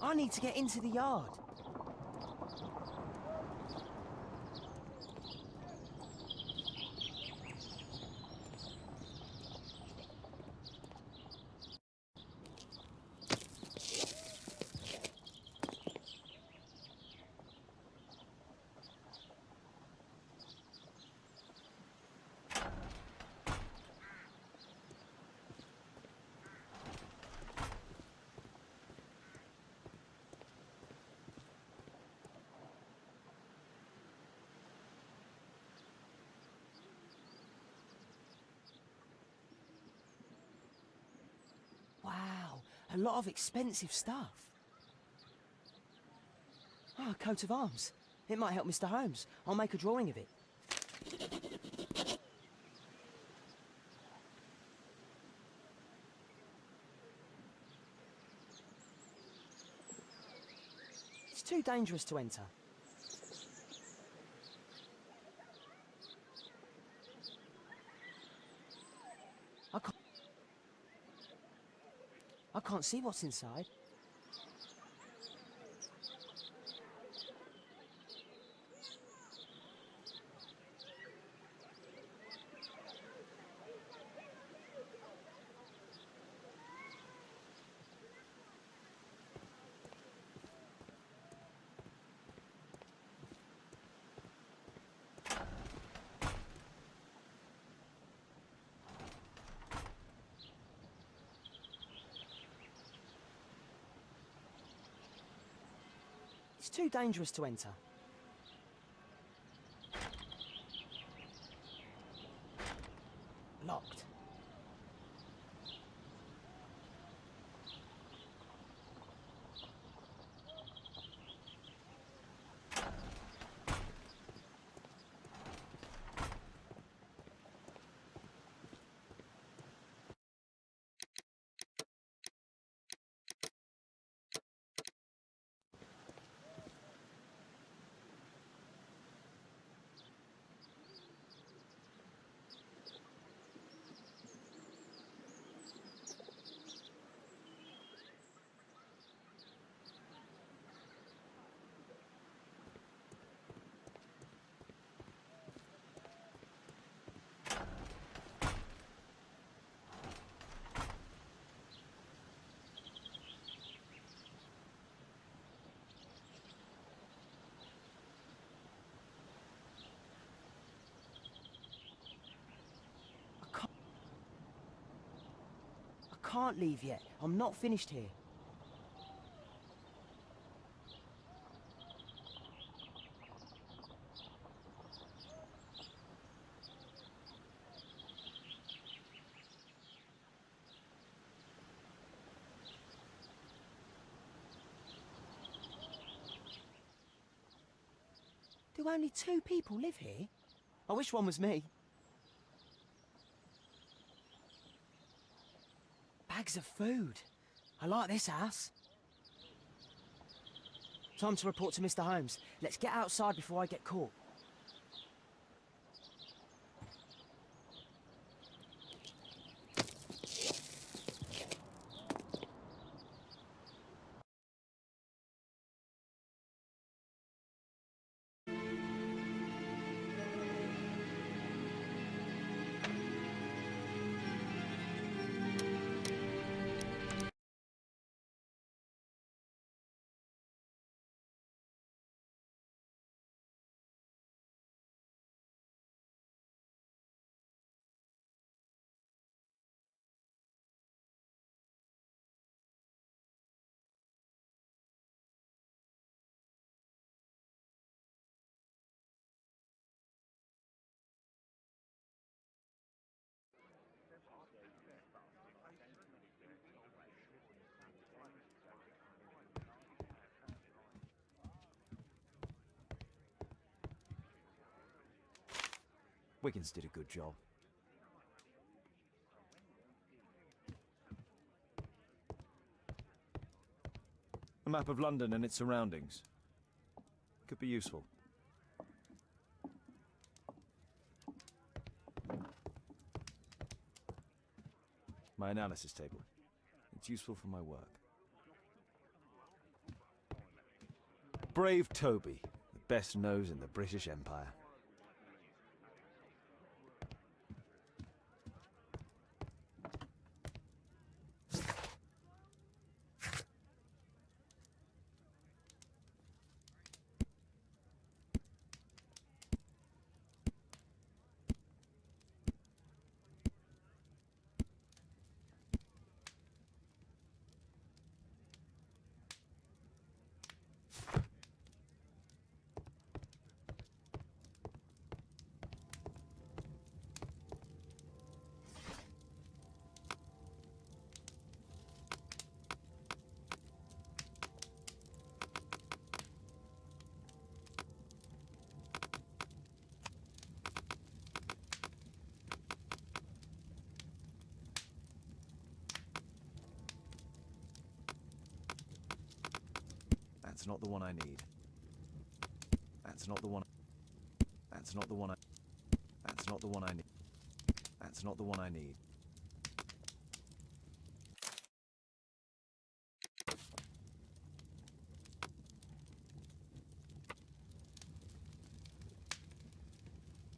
I need to get into the yard. Wow, a lot of expensive stuff. Oh, a coat of arms. It might help Mr. Holmes. I'll make a drawing of it. It's too dangerous to enter. I can't see what's inside. It's too dangerous to enter. Locked. I can't leave yet. I'm not finished here. Do only 2 people live here? I wish one was me. Bags of food. I like this house. Time to report to Mr. Holmes. Let's get outside before I get caught. Wiggins did a good job. A map of London and its surroundings. Could be useful. My analysis table. It's useful for my work. brave Toby, the best nose in the British Empire. That's not the one I need. That's not the one. That's not the one I... That's not the one I need. That's not the one I need.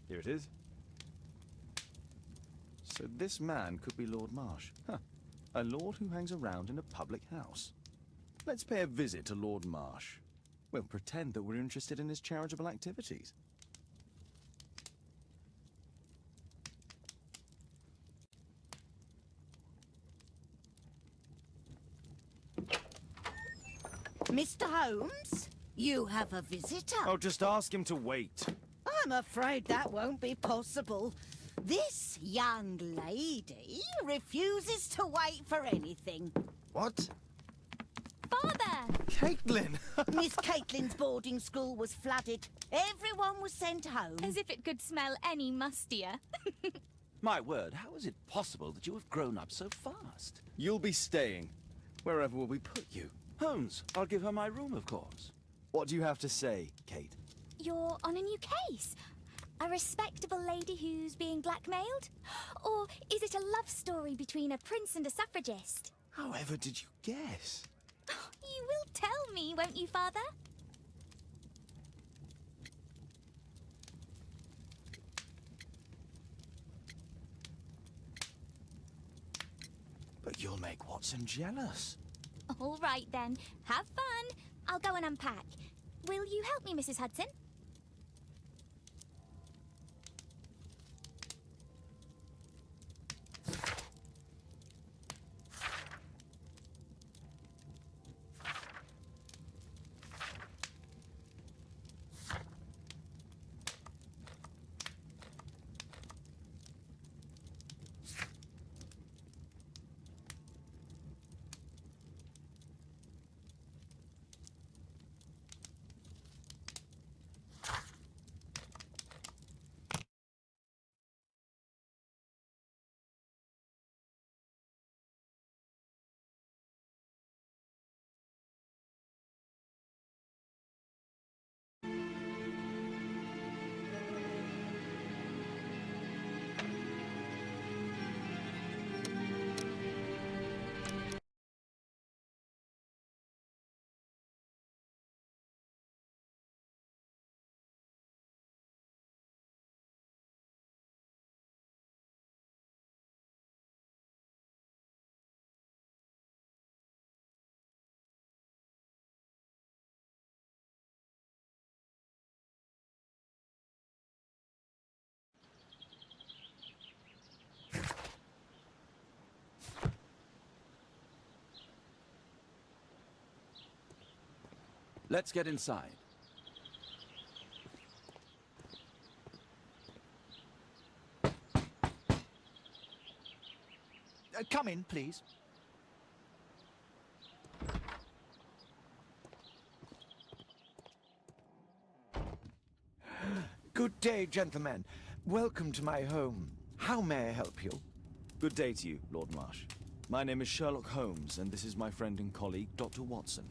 Here it is. So this man could be Lord Marsh. Huh. A lord who hangs around in a public house. Let's pay a visit to Lord Marsh. We'll pretend that we're interested in his charitable activities. Mr. Holmes, you have a visitor. Oh, just ask him to wait. I'm afraid that won't be possible. This young lady refuses to wait for anything. What? Father! Caitlin! Miss Caitlin's boarding school was flooded. Everyone was sent home. As if it could smell any mustier. My word, how is it possible that you have grown up so fast? You'll be staying. Wherever will we put you? Holmes, I'll give her my room, of course. What do you have to say, Kate? You're on a new case. A respectable lady who's being blackmailed? Or is it a love story between a prince and a suffragist? However did you guess? You will tell me, won't you, Father? But you'll make Watson jealous. All right, then. Have fun. I'll go and unpack. Will you help me, Mrs. Hudson? Let's get inside. Come in, please. Good day, gentlemen. Welcome to my home. How may I help you? Good day to you, Lord Marsh. My name is Sherlock Holmes, and this is my friend and colleague, Dr. Watson.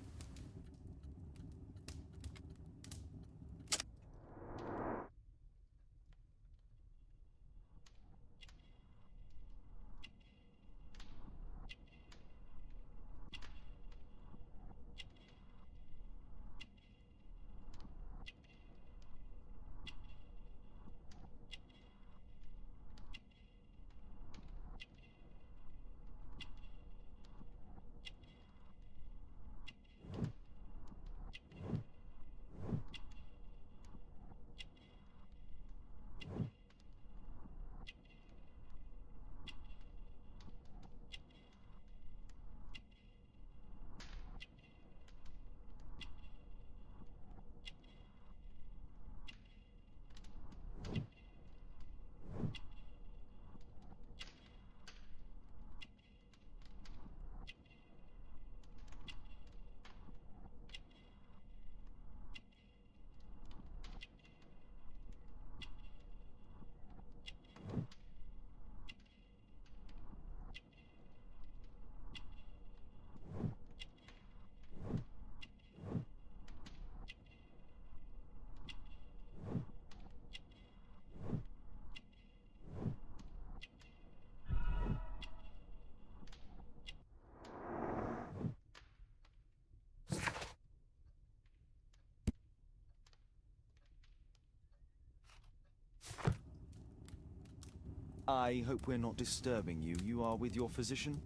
I hope we're not disturbing you. You are with your physician?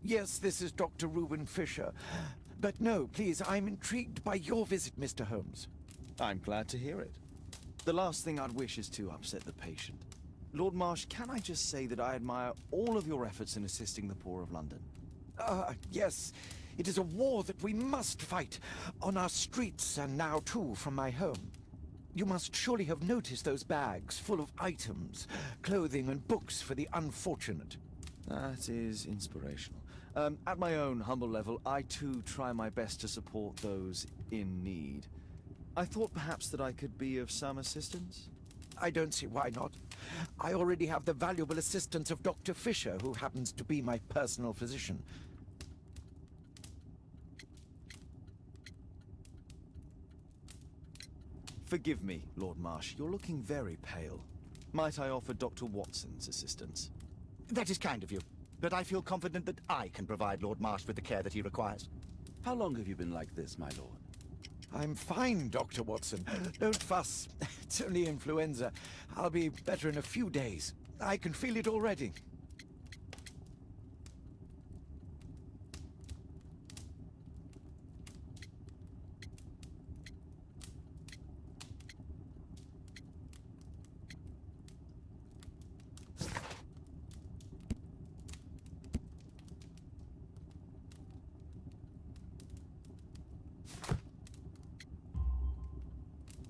Yes, this is Dr. Reuben Fisher. But no, please, I'm intrigued by your visit, Mr. Holmes. I'm glad to hear it. The last thing I'd wish is to upset the patient. Lord Marsh, can I just say that I admire all of your efforts in assisting the poor of London? Yes. It is a war that we must fight, on our streets and now too from my home. You must surely have noticed those bags full of items, clothing and books for the unfortunate. That is inspirational. At my own humble level, I too try my best to support those in need. I thought perhaps that I could be of some assistance? I don't see why not. I already have the valuable assistance of Dr. Fisher, who happens to be my personal physician. Forgive me, Lord Marsh. You're looking very pale. Might I offer Dr. Watson's assistance? That is kind of you, but I feel confident that I can provide Lord Marsh with the care that he requires. How long have you been like this, my lord? I'm fine, Dr. Watson. Don't fuss. It's only influenza. I'll be better in a few days. I can feel it already.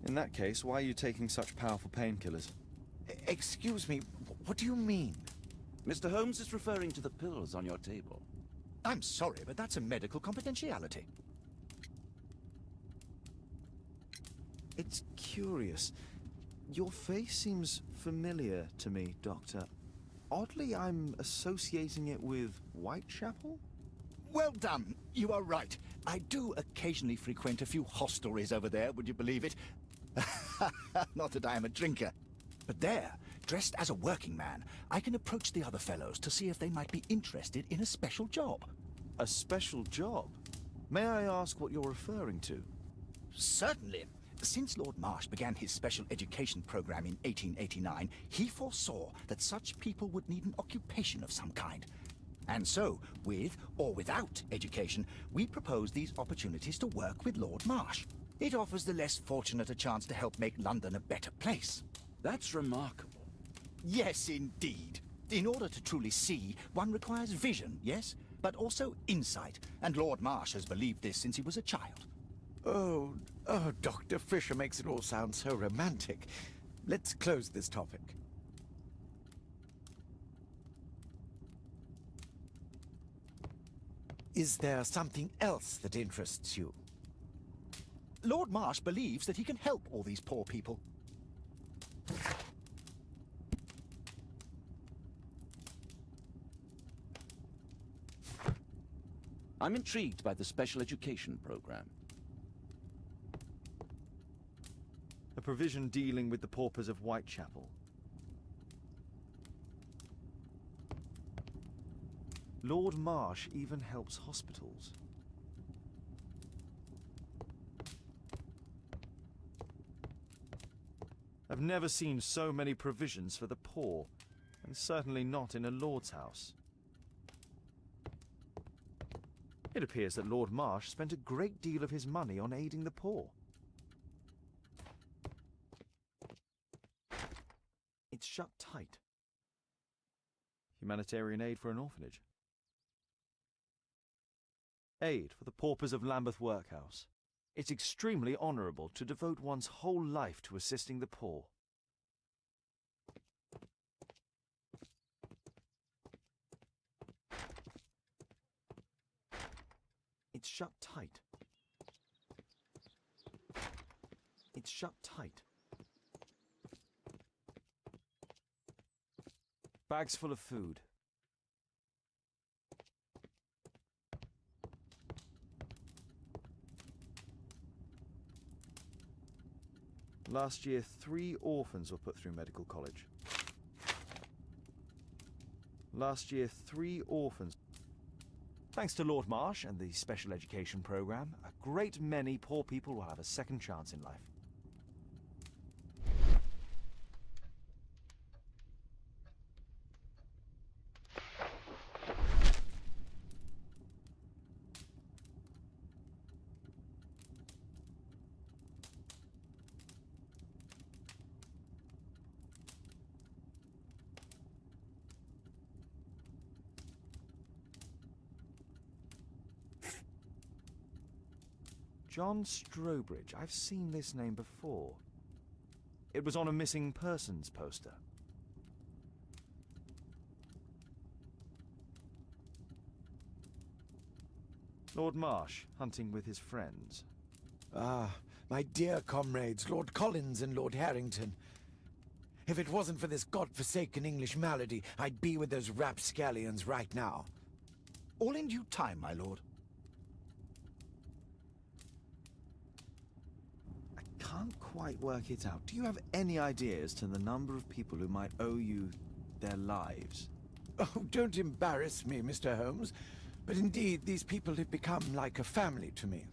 In that case, why are you taking such powerful painkillers? Excuse me, what do you mean? Mr. Holmes is referring to the pills on your table. I'm sorry, but that's a medical confidentiality. It's curious. Your face seems familiar to me, Doctor. Oddly, I'm associating it with Whitechapel? Well done. You are right. I do occasionally frequent a few hostelries over there, would you believe it? Not that I am a drinker. But there, dressed as a working man, I can approach the other fellows to see if they might be interested in a special job. A special job? May I ask what you're referring to? Certainly. Since Lord Marsh began his special education program in 1889, he foresaw that such people would need an occupation of some kind. And so, with or without education, we propose these opportunities to work with Lord Marsh. It offers the less fortunate a chance to help make London a better place. That's remarkable. Yes, indeed. In order to truly see, one requires vision, yes, but also insight. And Lord Marsh has believed this since he was a child. Oh, Dr. Fisher makes it all sound so romantic. Let's close this topic. Is there something else that interests you? Lord Marsh believes that he can help all these poor people. I'm intrigued by the special education program. A provision dealing with the paupers of Whitechapel. Lord Marsh even helps hospitals. I've never seen so many provisions for the poor, and certainly not in a lord's house. It appears that Lord Marsh spent a great deal of his money on aiding the poor. It's shut tight. Humanitarian aid for an orphanage. Aid for the paupers of Lambeth Workhouse. It's extremely honourable to devote one's whole life to assisting the poor. It's shut tight. It's shut tight. Bags full of food. Last year, 3 orphans were put through medical college. Last year, 3 orphans. Thanks to Lord Marsh and the special education program, a great many poor people will have a second chance in life. John Strobridge. I've seen this name before. It was on a missing persons poster. Lord Marsh, hunting with his friends. Ah, my dear comrades, Lord Collins and Lord Harrington. If it wasn't for this godforsaken English malady, I'd be with those rapscallions right now. All in due time, my lord. I can't quite work it out. Do you have any idea as to the number of people who might owe you their lives? Oh, don't embarrass me, Mr. Holmes. But indeed, these people have become like a family to me.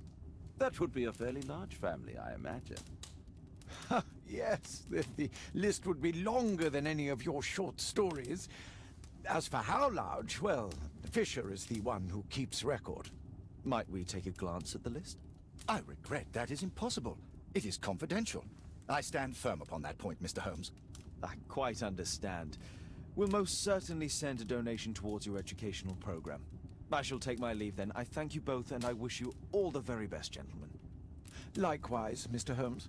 That would be a fairly large family, I imagine. Yes, the list would be longer than any of your short stories. As for how large, well, Fisher is the one who keeps record. Might we take a glance at the list? I regret that is impossible. It is confidential. I stand firm upon that point, Mr. Holmes. I quite understand. We'll most certainly send a donation towards your educational program. I shall take my leave then. I thank you both, and I wish you all the very best, gentlemen. Likewise, Mr. Holmes.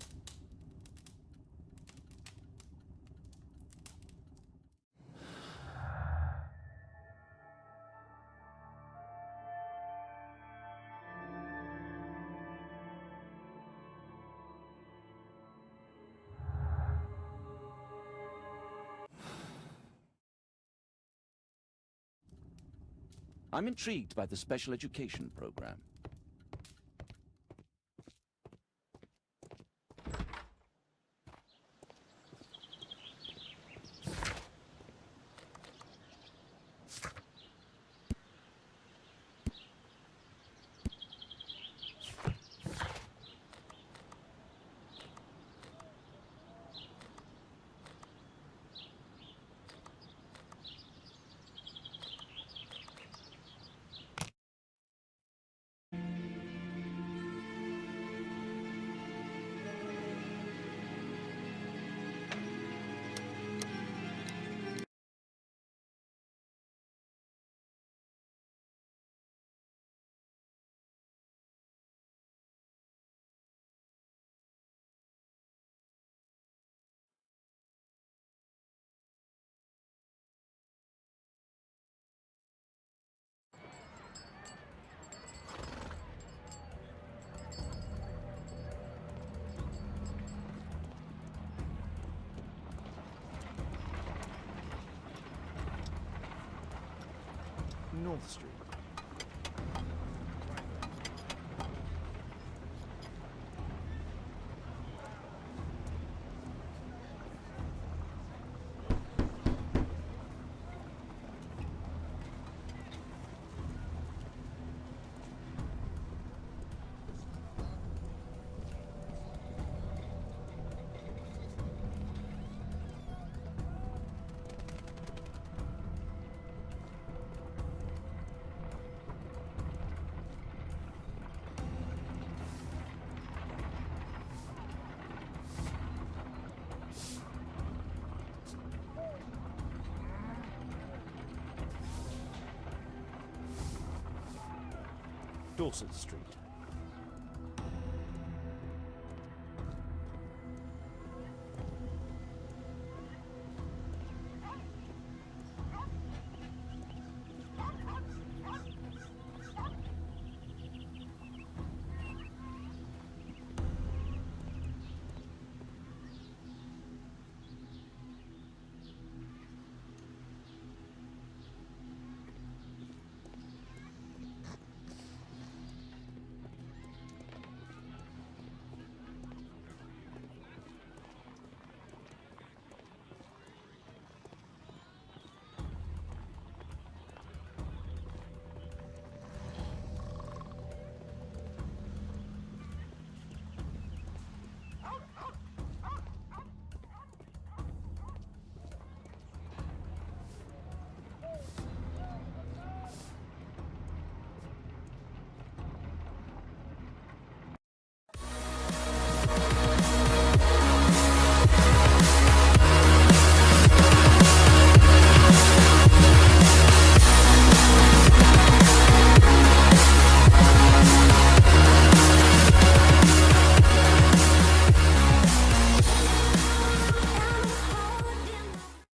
I'm intrigued by the special education program. North Street. Dorset Street.